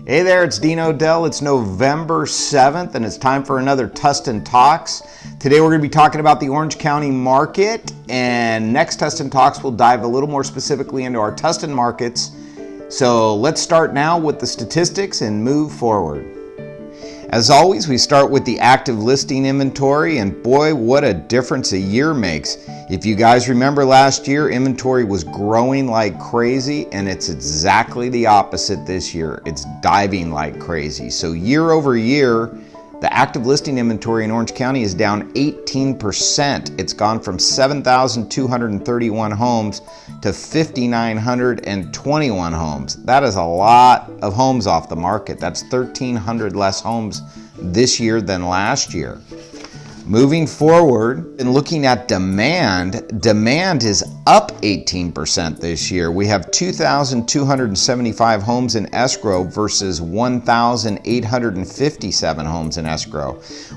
Hey there, it's Dean Odell. It's November 7th and it's time for another Tustin Talks. Today we're going to be talking about the Orange County market, and next Tustin Talks we'll dive a little more specifically into our Tustin markets. So let's start now with the statistics and move forward. As always, we start with the active listing inventory, and boy, what a difference a year makes. If you guys remember last year, inventory was growing like crazy, and it's exactly the opposite this year. It's diving like crazy. So year over year, the active listing inventory in Orange County is down 18%. It's gone from 7,231 homes to 5,921 homes. That is a lot of homes off the market. That's 1,300 less homes this year than last year. Moving forward and looking at demand is up 18% this year. We have 2,275 homes in escrow versus 1,857 homes in escrow,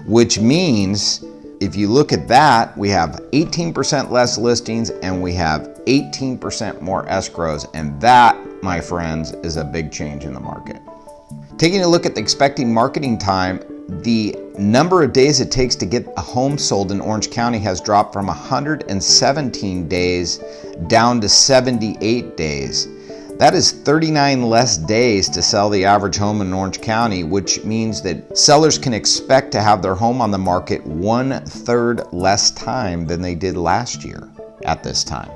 which means if you look at that, we have 18% less listings and we have 18% more escrows, and that, my friends, is a big change in the market. Taking a look at the expected marketing time, the number of days it takes to get a home sold in Orange County has dropped from 117 days down to 78 days. That is 39 less days to sell the average home in Orange County, which means that sellers can expect to have their home on the market 1/3 less time than they did last year at this time.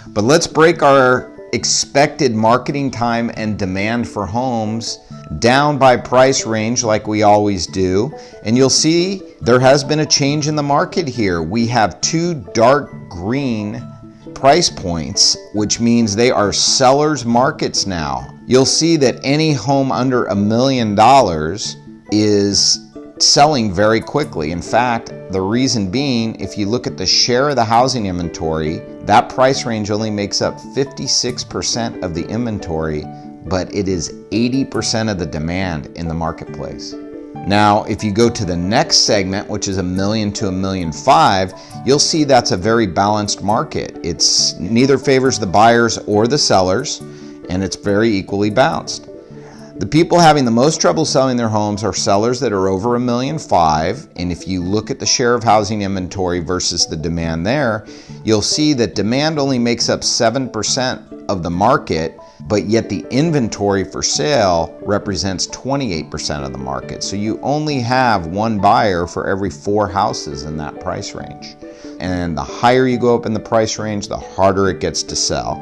But let's break our expected marketing time and demand for homes down by price range like we always do, and you'll see there has been a change in the market here. We have two dark green price points, which means they are sellers markets now. You'll see that any home under $1 million is selling very quickly. In fact, the reason being, if you look at the share of the housing inventory, that price range only makes up 56% of the inventory, but it is 80% of the demand in the marketplace. Now, if you go to the next segment, which is $1 million to $1.5 million, you'll see that's a very balanced market. It's neither favors the buyers or the sellers, and it's very equally balanced. The people having the most trouble selling their homes are sellers that are over $1.5 million, and if you look at the share of housing inventory versus the demand there, you'll see that demand only makes up 7% of the market, but yet the inventory for sale represents 28% of the market. So you only have one buyer for every 4 houses in that price range. And the higher you go up in the price range, the harder it gets to sell.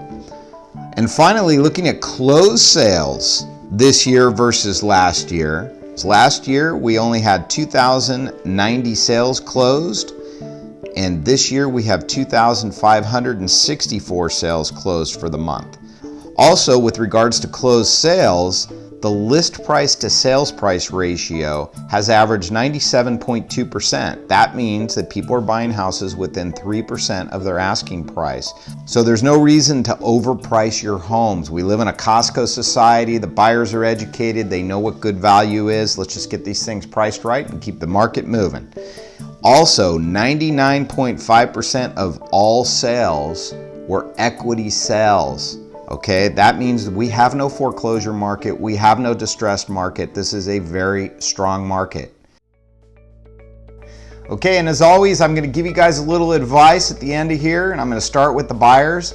And finally, looking at closed sales this year versus last year. Last year, we only had 2,090 sales closed, and this year we have 2,564 sales closed for the month. Also, with regards to closed sales, the list price to sales price ratio has averaged 97.2%. That means that people are buying houses within 3% of their asking price. So there's no reason to overprice your homes. We live in a Costco society. The buyers are educated. They know what good value is. Let's just get these things priced right and keep the market moving. Also, 99.5% of all sales were equity sales. Okay, that means we have no foreclosure market, we have no distressed market. This is a very strong market. Okay, and as always, I'm going to give you guys a little advice at the end of here, and I'm going to start with the buyers.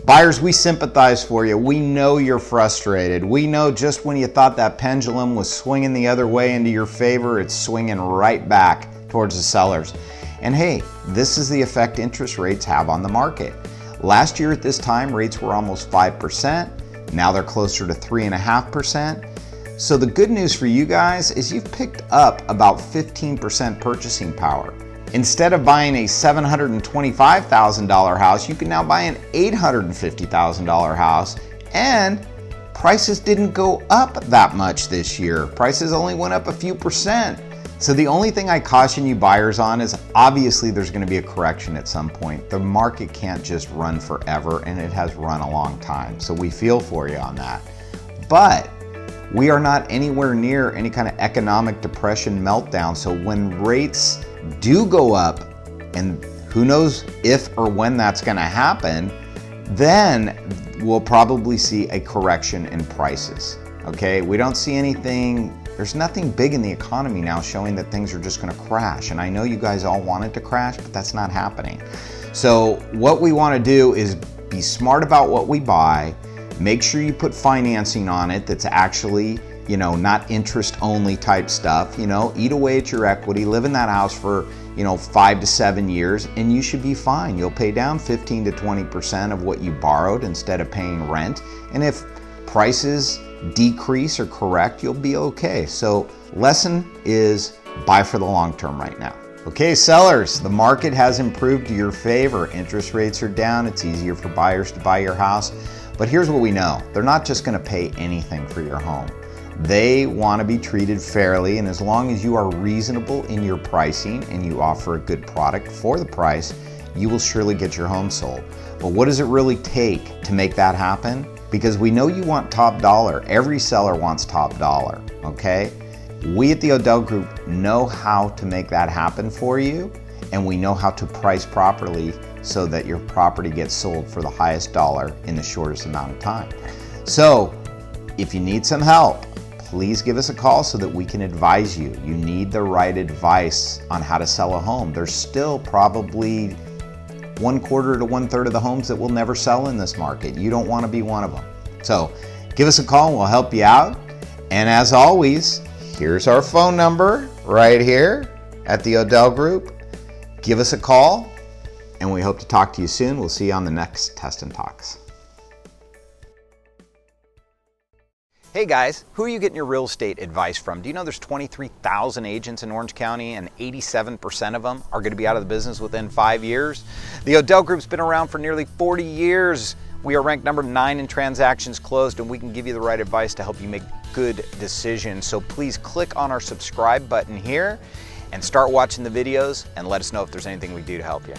Buyers, we sympathize for you. We know you're frustrated. We know just when you thought that pendulum was swinging the other way into your favor, it's swinging right back towards the sellers. And hey, this is the effect interest rates have on the market. Last year at this time, rates were almost 5%. Now they're closer to 3.5%. So the good news for you guys is you've picked up about 15% purchasing power. Instead of buying a $725,000 house, you can now buy an $850,000 house, and prices didn't go up that much this year. Prices only went up a few percent. So the only thing I caution you buyers on is obviously there's going to be a correction at some point. The market can't just run forever, and it has run a long time. So we feel for you on that. But we are not anywhere near any kind of economic depression meltdown. So when rates do go up, and who knows if or when that's going to happen, then we'll probably see a correction in prices. Okay, we don't see anything, there's nothing big in the economy now showing that things are just gonna crash. And I know you guys all want it to crash, but that's not happening. So what we wanna do is be smart about what we buy, make sure you put financing on it that's actually, not interest only type stuff, eat away at your equity, live in that house for, 5 to 7 years, and you should be fine. You'll pay down 15 to 20% of what you borrowed instead of paying rent. And if prices decrease or correct, you'll be okay. So lesson is buy for the long term right now. Okay, sellers, the market has improved to your favor. Interest rates are down. It's easier for buyers to buy your house. But here's what we know. They're not just gonna pay anything for your home. They want to be treated fairly, and as long as you are reasonable in your pricing and you offer a good product for the price, you will surely get your home sold. But what does it really take to make that happen? Because we know you want top dollar. Every seller wants top dollar, okay? We at the Odell Group know how to make that happen for you, and we know how to price properly so that your property gets sold for the highest dollar in the shortest amount of time. So if you need some help, please give us a call so that we can advise you. You need the right advice on how to sell a home. There's still probably 1/4 to 1/3 of the homes that will never sell in this market. You don't want to be one of them. So give us a call and we'll help you out. And as always, here's our phone number right here at the Odell Group. Give us a call and we hope to talk to you soon. We'll see you on the next Tustin Talks. Hey guys, who are you getting your real estate advice from? Do you know there's 23,000 agents in Orange County and 87% of them are going to be out of the business within 5 years? The Odell Group's been around for nearly 40 years. We are ranked number 9 in transactions closed, and we can give you the right advice to help you make good decisions. So please click on our subscribe button here and start watching the videos and let us know if there's anything we do to help you.